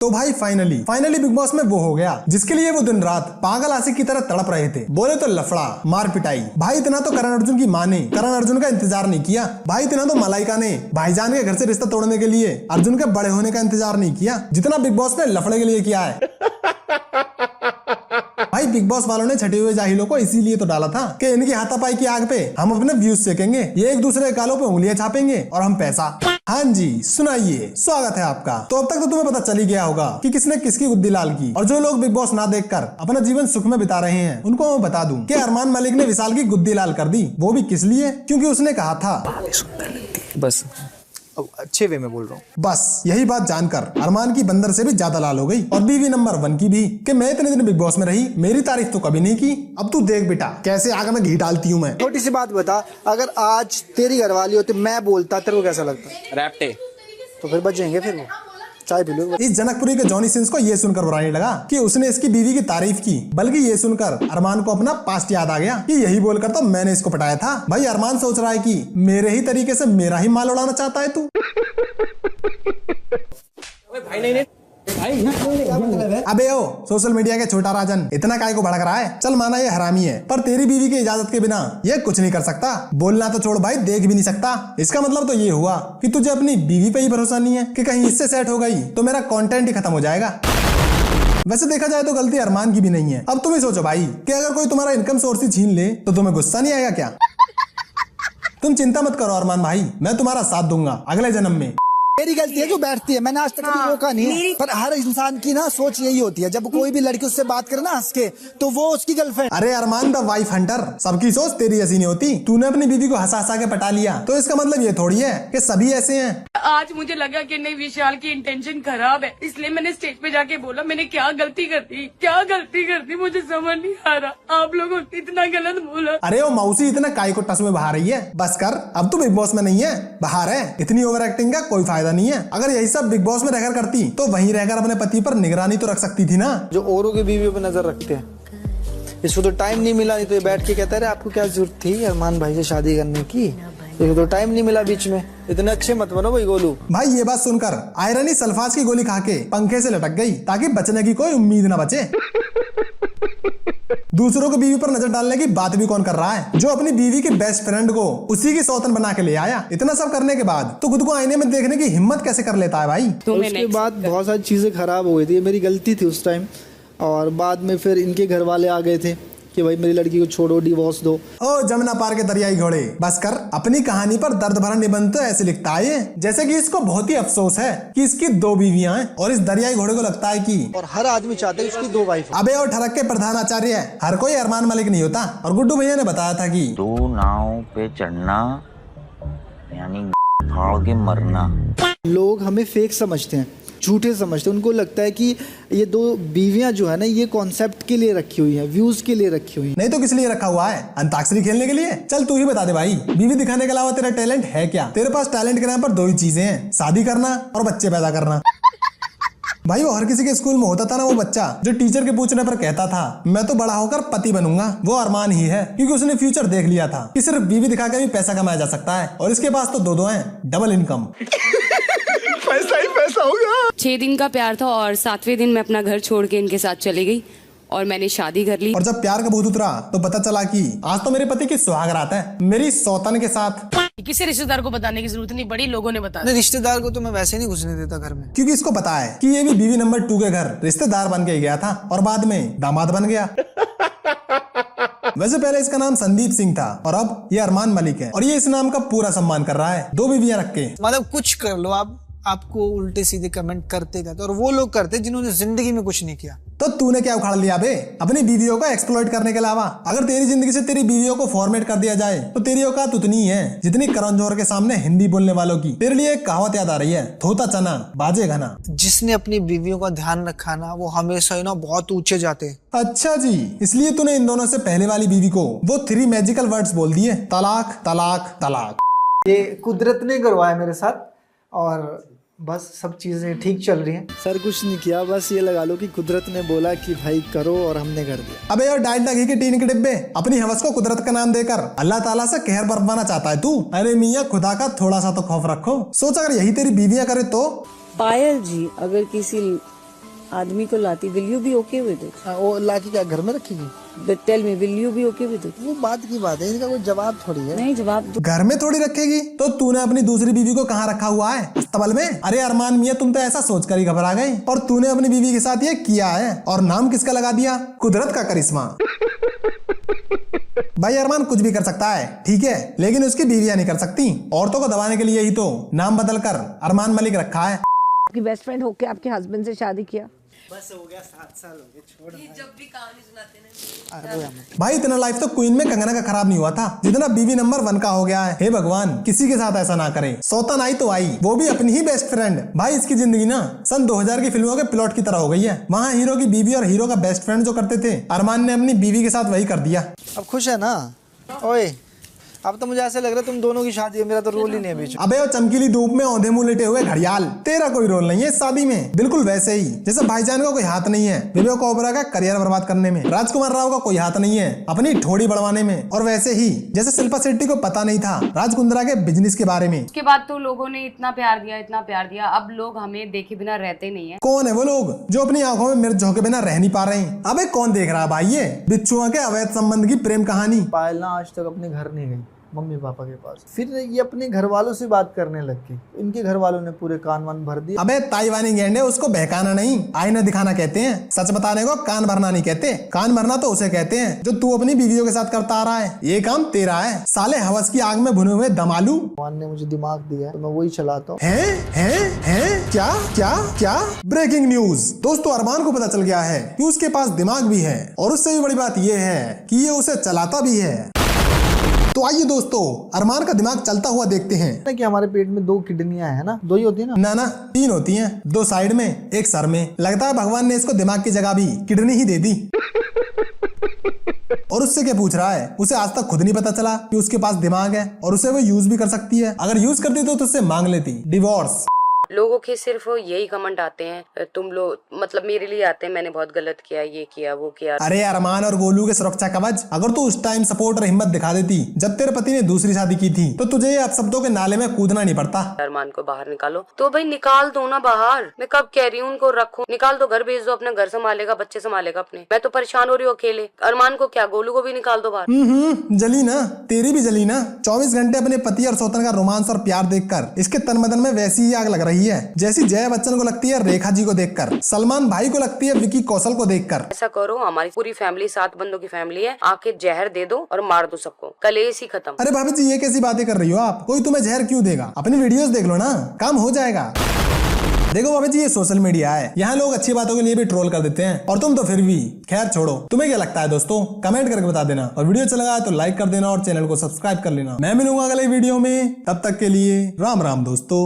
तो भाई finally big boss में वो हो गया जिसके लिए वो दिन रात पागल आशिक की तरह तड़प रहे थे। बोले तो लफड़ा मार पिटाई। भाई इतना तो करण अर्जुन की मां ने करण अर्जुन का इंतजार नहीं किया। भाई इतना तो मलाइका ने भाईजान के घर से रिश्ता तोड़ने के लिए अर्जुन के बड़े होने का इंतजार नहीं किया जितना बिग बॉस ने लफड़े के लिए किया है। भाई बिग बॉस वालों ने छठे हुए जाहिलों को इसीलिए तो डाला था कि इनकी हाथापाई की आग पे हम अपने व्यूज सेकेंगे, ये एक दूसरे के गालों पे उंगलियां छापेंगे और हम पैसा। हाँ जी सुनाइए, स्वागत है आपका। तो अब तक तो तुम्हें पता चल ही गया होगा कि किसने किसकी गुद्दी लाल की, और जो लोग बिग बॉस ना देखकर अपना जीवन सुख में बिता रहे हैं उनको मैं बता दूं कि अरमान मलिक ने विशाल की गुद्दी लाल कर दी। वो भी किस लिए? क्योंकि उसने कहा था बस अच्छे वे में बोल रहा हूँ। बस यही बात जानकर अरमान की बंदर से भी ज्यादा लाल हो गई और बीवी नंबर 1 की भी कि मैं इतने दिन बिग बॉस में रही, मेरी तारीफ तो कभी नहीं की। अब तू देख बेटा कैसे आगे में घी डालती हूँ मैं। छोटी सी बात बता, अगर आज तेरी घरवाली होती मैं बोलता तेरे को कैसा लगता? रैप्टे तो फिर बच जाएंगे, फिर वो चाय पी लो। इस जनकपुरी के जॉनी सिंस को ये सुनकर बुरा नहीं लगा कि उसने इसकी बीवी की तारीफ की, बल्कि ये सुनकर अरमान को अपना पास्ट याद आ गया कि यही बोलकर तो मैंने इसको पटाया था। भाई अरमान सोच रहा है कि मेरे ही तरीके से मेरा ही माल उड़ाना चाहता है तू। भाई नहीं अबे ओ सोशल मीडिया के छोटा राजन, इतना काय को भड़क रहा है? चल माना ये हरामी है, पर तेरी बीवी की इजाजत के बिना ये कुछ नहीं कर सकता। बोलना तो छोड़ भाई, देख भी नहीं सकता। इसका मतलब तो ये हुआ कि तुझे अपनी बीवी पे ही भरोसा नहीं है कि कहीं इससे सेट हो गई तो मेरा कंटेंट ही खत्म हो जाएगा। वैसे देखा जाए तो गलती अरमान की भी नहीं है। अब तुम ही सोचो भाई कि अगर कोई तुम्हारा इनकम सोर्स ही छीन ले तो तुम्हें गुस्सा नहीं आएगा क्या? तुम चिंता मत करो अरमान भाई, मैं तुम्हारा साथ दूंगा अगले जन्म में। मेरी गलती है जो बैठती है, मैंने आज तक कभी रोका नहीं है। पर हर इंसान की ना सोच यही होती है, जब कोई भी लड़की उससे बात करे ना हंस के, तो वो उसकी गर्लफ्रेंड। अरे अरमान द वाइफ हंटर, सबकी सोच तेरी जैसी नहीं होती। तूने अपनी बीवी को हंसा हंसा के पटा लिया तो इसका मतलब ये थोड़ी है कि सभी ऐसे हैं। आज मुझे लगा कि नहीं, विशाल की इंटेंशन खराब है, इसलिए मैंने स्टेज पे जाके बोला मैंने क्या गलती कर दी मुझे समझ नहीं आ रहा। आप लोगों ने इतना गलत बोला। अरे ओ मौसी, इतना काय को टस में बहा रही है? बस कर, अब तू बिग बॉस में नहीं है, बाहर है। इतनी ओवर एक्टिंग का कोई फायदा नहीं है। अगर यही सब बिग बॉस में रहकर करती तो वहीं रहकर अपने पति पर निगरानी तो रख सकती थी ना। जो औरों की बीवियों पे नजर रखते हैं, इसको तो टाइम नहीं मिला, नहीं तो ये बैठ के कहता है आपको क्या जरूरत थी अरमान भाई से शादी करने की, इसको तो टाइम नहीं मिला बीच में। इतने अच्छे मत बनो भाई गोलू। भाई ये बात सुनकर आयरनी सल्फास की गोली खा के पंखे से लटक गई ताकि बचने की कोई उम्मीद ना बचे। दूसरों की बीवी पर नजर डालने की बात भी कौन कर रहा है, जो अपनी बीवी की बेस्ट फ्रेंड को उसी की सौतन बना के ले आया। इतना सब करने के बाद तो खुद को आईने में देखने की हिम्मत कैसे कर लेता है भाई? उसके बाद बहुत सारी चीजें खराब हो गई थी, मेरी गलती थी उस टाइम। और बाद में फिर इनके घर वाले आ गए थे कि भाई मेरी लड़की को छोड़ो, डिवोर्स दो। ओ जमुना पार के दरियाई घोड़े, बस कर। अपनी कहानी पर दर्द भरा निबंध तो ऐसे लिखता है जैसे कि इसको बहुत ही अफसोस है कि इसकी 2 बीवियां हैं और इस दरियाई घोड़े को लगता है कि और हर आदमी चाहता है उसकी 2 वाइफ। अबे और ठरक के प्रधान आचार्य है, हर कोई अरमान मलिक नहीं होता। और गुड्डू भैया ने बताया था कि 2 नाव पे चढ़ना यानी फाड़ के मरना। लोग हमें फेक समझते हैं, झूठे समझते हैं। उनको लगता है कि ये 2 बीवियां जो है ना ये कॉन्सेप्ट के लिए रखी हुई है, व्यूज के लिए रखी हुई है। नहीं तो किस लिए रखा हुआ है? अंताक्षरी खेलने के लिए? चल तू ही बता दे भाई, बीवी दिखाने के अलावा तेरा टैलेंट है क्या? तेरे पास टैलेंट के नाम पर 2 ही चीजें हैं, शादी करना और बच्चे पैदा करना। भाई वो हर किसी के स्कूल में होता था ना वो बच्चा जो टीचर के पूछने पर कहता था मैं तो बड़ा होकर पति बनूंगा। वो अरमान ही है, क्योंकि उसने फ्यूचर देख लिया था कि सिर्फ बीवी दिखा के भी पैसा कमाया जा सकता है, और इसके पास तो 2 हैं, डबल इनकम। पैसा ही पैसा होगा। 6 दिन का प्यार था और 7वें दिन मैं अपना घर छोड़ के इनके साथ चली गई और मैंने शादी कर ली। और जब प्यार का भूत उतरा तो पता चला कि आज तो मेरे पति की सुहागरात है मेरी सौतन के साथ। किसी रिश्तेदार को बताने की जरूरत नहीं पड़ी, लोगों ने बताया। रिश्तेदार को तो मैं वैसे नहीं घुसने देता घर में, क्योंकि इसको पता है कि ये भी बीवी नंबर 2 के घर रिश्तेदार बन के गया था और बाद में दामाद बन गया। वैसे पहले इसका नाम संदीप सिंह था और अब ये अरमान मलिक है, और ये इस नाम का पूरा सम्मान कर रहा है 2 बीवियां रख के। मतलब कुछ कर लो आपको उल्टे सीधे कमेंट करते जाते, और वो लोग करते जिन्होंने जिंदगी में कुछ नहीं किया। तो तूने क्या उखाड़ लिया बे अपनी बीवियों को एक्सप्लॉइट करने के अलावा? अगर तेरी जिंदगी से तेरी बीवियों को फॉर्मेट कर दिया जाए तो तेरी औकात उतनी ही है जितनी करण जौहर के सामने हिंदी बोलने वालों की। तेरे लिए एक कहावत याद आ रही है, धोता चना बाजे घना। जिसने अपनी बीवियों का ध्यान रखा ना वो हमेशा ही ना बहुत ऊंचे जाते। अच्छा जी, इसलिए तूने इन दोनों से पहले वाली बीवी को वो 3 मैजिकल वर्ड्स बोल दिए, तलाक तलाक तलाक। ये कुदरत ने करवाया मेरे साथ, और बस सब चीजें ठीक चल रही हैं। सर कुछ नहीं किया, बस ये लगा लो कि कुदरत ने बोला कि भाई करो और हमने कर दिया। अबे यार डालडा घी के टीन के डिब्बे, अपनी हवस को कुदरत का नाम देकर अल्लाह ताला से कहर बरपाना चाहता है तू? अरे मियाँ खुदा का थोड़ा सा तो खौफ रखो। सोच अगर यही तेरी बीवियां करे तो। पायल जी, अगर किसी आदमी को लाती, will you be okay with it? वो लाके क्या घर में रखेगी? But tell me, will you be okay with it? वो बात की बात है, इसका कोई जवाब थोड़ी है। नहीं जवाब दो। घर में थोड़ी रखेगी तो तूने अपनी दूसरी बीवी को कहाँ रखा हुआ है? अस्तबल में? अरे अरमान मियां, तुम तो ऐसा सोचकर ही घबरा गए। और तूने अपनी बीवी के साथ ये किया है, और नाम किसका लगा दिया? कुदरत का करिश्मा। भाई अरमान कुछ भी कर सकता है, ठीक है, लेकिन उसकी बीवियां नहीं कर सकती। औरतों को दबाने के लिए ही तो नाम बदलकर अरमान मलिक रखा है। आपकी बेस्ट फ्रेंड होके आपके हस्बैंड से शादी किया? बस हो गया, 7 साल हो गए, छोड़। जब भी कहानी सुनाते हैं भाई इतना लाइफ तो क्वीन में कंगना का खराब नहीं हुआ था जितना बीवी नंबर 1 का हो गया है। हे भगवान, किसी के साथ ऐसा ना करे। सौतन आई तो आई, वो भी अपनी ही बेस्ट फ्रेंड। भाई इसकी जिंदगी ना सन 2000 की फिल्मों के प्लॉट की तरह हो गई है। वहाँ हीरो की बीवी और हीरो का बेस्ट फ्रेंड जो करते थे, अरमान ने अपनी बीवी के साथ वही कर दिया। अब खुश है ना? ओए, अब तो मुझे ऐसा लग रहा है तुम दोनों की शादी है, मेरा तो रोल ही नहीं है बीच में। अबे वो चमकीली धूप में औंधे मुंह लेटे हुए घड़ियाल, तेरा कोई रोल नहीं है इस शादी में। बिल्कुल वैसे ही जैसे भाईजान का कोई हाथ नहीं है विवेक ओबेरॉय का करियर बर्बाद करने में, राजकुमार राव का कोई हाथ नहीं है अपनी ठोड़ी बढ़वाने में, और वैसे ही जैसे शिल्पा शेट्टी को पता नहीं था राज कुंद्रा के बिजनेस के बारे में। उसके बाद तो लोगों ने इतना प्यार दिया, इतना प्यार दिया, अब लोग हमें देखे बिना रहते नहीं है। कौन है वो लोग जो अपनी आंखों में मिर्च झोंके बिना रह नहीं पा रहे हैं? अबे कौन देख रहा है भाई ये बिच्छुओं के अवैध संबंध की प्रेम कहानी? पायल ना आज तक अपने घर नहीं गई, मम्मी पापा के पास। फिर ये अपने घर वालों से बात करने लग गई, इनके घर वालों ने पूरे कान वान भर दिए। अबे ताइवानी गैंडे, उसको बहकाना नहीं आईना दिखाना कहते हैं। सच बताने को कान भरना नहीं कहते। कान भरना तो उसे कहते हैं जो तू अपनी बीवियों के साथ करता आ रहा है। ये काम तेरा है साले, हवस की आग में भुने हुए दमालू। भगवान ने मुझे दिमाग दिया है तो मैं वही चलाता हूँ। हैं क्या क्या क्या? ब्रेकिंग न्यूज दोस्तों, अरमान को पता चल गया है कि उसके पास दिमाग भी है, और उससे भी बड़ी बात ये है कि ये उसे चलाता भी है। तो आइए दोस्तों, अरमान का दिमाग चलता हुआ देखते हैं। कि हमारे पेट में 2 किडनियां है ना, 2 ही होती है ना? ना 3 होती हैं, 2 साइड में, 1 सर में। लगता है भगवान ने इसको दिमाग की जगह भी किडनी ही दे दी। और उससे क्या पूछ रहा है? उसे आज तक खुद नहीं पता चला कि उसके पास दिमाग है और उसे वो यूज भी कर सकती है। अगर यूज करती तो उससे मांग लेती डिवोर्स। लोगों के सिर्फ यही कमेंट आते हैं, तुम लोग मतलब मेरे लिए आते हैं, मैंने बहुत गलत किया, ये किया वो किया। अरे अरमान और गोलू के सुरक्षा कवच, अगर तू उस टाइम सपोर्ट और हिम्मत दिखा देती जब तेरे पति ने दूसरी शादी की थी, तो तुझे ये अपशब्दों के नाले में कूदना नहीं पड़ता। अरमान को बाहर निकालो तो भाई निकाल दो ना बाहर। मैं कब कह रही हूँ उनको रखो, निकाल दो, घर भेज दो, अपने घर संभालेगा, बच्चे संभालेगा अपने। मैं तो परेशान हो रही हूँ अकेले। अरमान को क्या, गोलू को भी निकाल दो बाहर। जली ना, तेरी भी जली ना। 24 घंटे अपने पति और सौतन का रोमांस और प्यार देखकर इसके तन बदन में वैसी ही आग लग रही है जैसी जया बच्चन को लगती है रेखा जी को देखकर, सलमान भाई को लगती है विकी कौशल को देखकर। ऐसा करो, हमारी पूरी फैमिली 7 बंदों की फैमिली है, आके जहर दे दो और मार दो सबको, कलेश ही खत्म। अरे भाभी जी, ये कैसी बातें कर रही हो आप? कोई तुम्हें जहर क्यों देगा? अपनी वीडियोस देख लो ना, काम हो जाएगा। देखो भाभी जी, ये सोशल मीडिया है, यहाँ लोग अच्छी बातों के लिए भी ट्रोल कर देते हैं, और तुम तो फिर भी। खैर छोड़ो, तुम्हें क्या लगता है दोस्तों? कमेंट करके बता देना, और वीडियो अच्छा लगा तो लाइक कर देना और चैनल को सब्सक्राइब कर लेना। मैं मिलूंगा अगले वीडियो में, तब तक के लिए राम राम दोस्तों।